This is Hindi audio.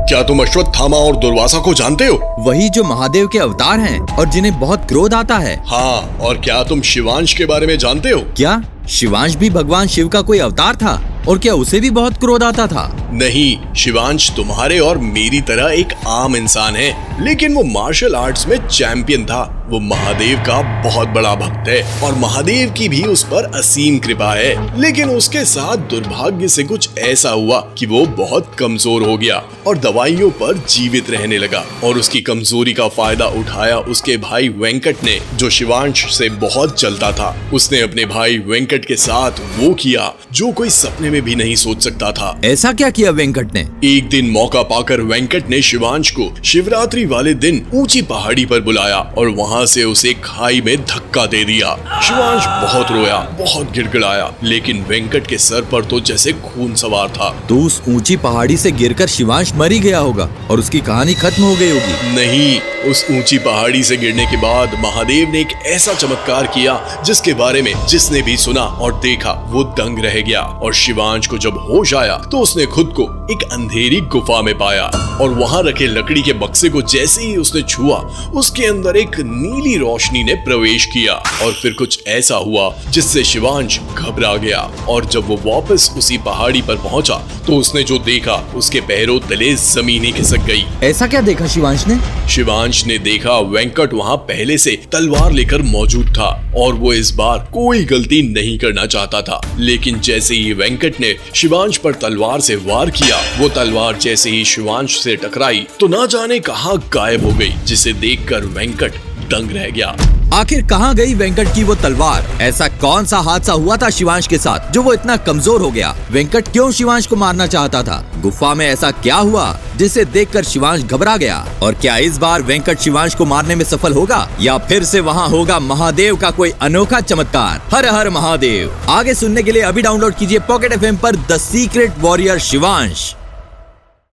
क्या तुम अश्वत्थामा और दुर्वासा को जानते हो? वही जो महादेव के अवतार हैं और जिन्हें बहुत क्रोध आता है। हाँ, और क्या तुम शिवांश के बारे में जानते हो? क्या शिवांश भी भगवान शिव का कोई अवतार था? और क्या उसे भी बहुत क्रोध आता था? नहीं, शिवांश तुम्हारे और मेरी तरह एक आम इंसान है, लेकिन वो मार्शल आर्ट्स में चैंपियन था। वो महादेव का बहुत बड़ा भक्त है और महादेव की भी उस पर असीम कृपा है। लेकिन उसके साथ दुर्भाग्य से कुछ ऐसा हुआ कि वो बहुत कमजोर हो गया और दवाइयों पर जीवित रहने लगा। और उसकी कमजोरी का फायदा उठाया उसके भाई वेंकट ने, जो शिवांश से बहुत जलता था। उसने अपने भाई वेंकट के साथ वो किया जो कोई सपने में भी नहीं सोच सकता था। ऐसा क्या किया वेंकट ने? एक दिन मौका पाकर वेंकट ने शिवांश को शिवरात्रि वाले दिन ऊंची पहाड़ी पर बुलाया और वहां से उसे खाई में धक्का दे दिया। शिवांश बहुत रोया, बहुत गिड़गिड़ाया, लेकिन वेंकट के सर पर तो जैसे खून सवार था। तो उस ऊंची पहाड़ी से गिरकर शिवांश मर ही गया होगा और उसकी कहानी खत्म हो गई होगी। नहीं, उस ऊंची पहाड़ी से गिरने के बाद महादेव ने एक ऐसा चमत्कार किया जिसके बारे में जिसने भी सुना और देखा वो दंग रह गया। और शिवांश को जब होश आया तो उसने खुद को एक अंधेरी गुफा में पाया और वहां रखे लकड़ी के बक्से को जैसे ही उसने छुआ, उसके अंदर एक नीली रोशनी ने प्रवेश किया। और फिर कुछ ऐसा हुआ जिससे शिवांश घबरा गया। और जब वो वापस उसी पहाड़ी पर पहुंचा तो उसने जो देखा, उसके पैरों तले जमीन ही खिसक गई। ऐसा क्या देखा शिवांश ने? शिवांश ने देखा वेंकट वहां पहले से तलवार लेकर मौजूद था और वो इस बार कोई गलती नहीं करना चाहता था। लेकिन जैसे ही वेंकट ने शिवांश पर तलवार से वार किया, वो तलवार जैसे ही शिवांश से टकराई तो ना जाने कहां गायब हो गई, जिसे देखकर वेंकट दंग रह गया। आखिर कहाँ गई वेंकट की वो तलवार? ऐसा कौन सा हादसा हुआ था शिवांश के साथ जो वो इतना कमजोर हो गया? वेंकट क्यों शिवांश को मारना चाहता था? गुफा में ऐसा क्या हुआ जिसे देखकर शिवांश घबरा गया? और क्या इस बार वेंकट शिवांश को मारने में सफल होगा या फिर से वहाँ होगा महादेव का कोई अनोखा चमत्कार? हर हर महादेव। आगे सुनने के लिए अभी डाउनलोड कीजिए पॉकेट FM पर द सीक्रेट वॉरियर शिवांश।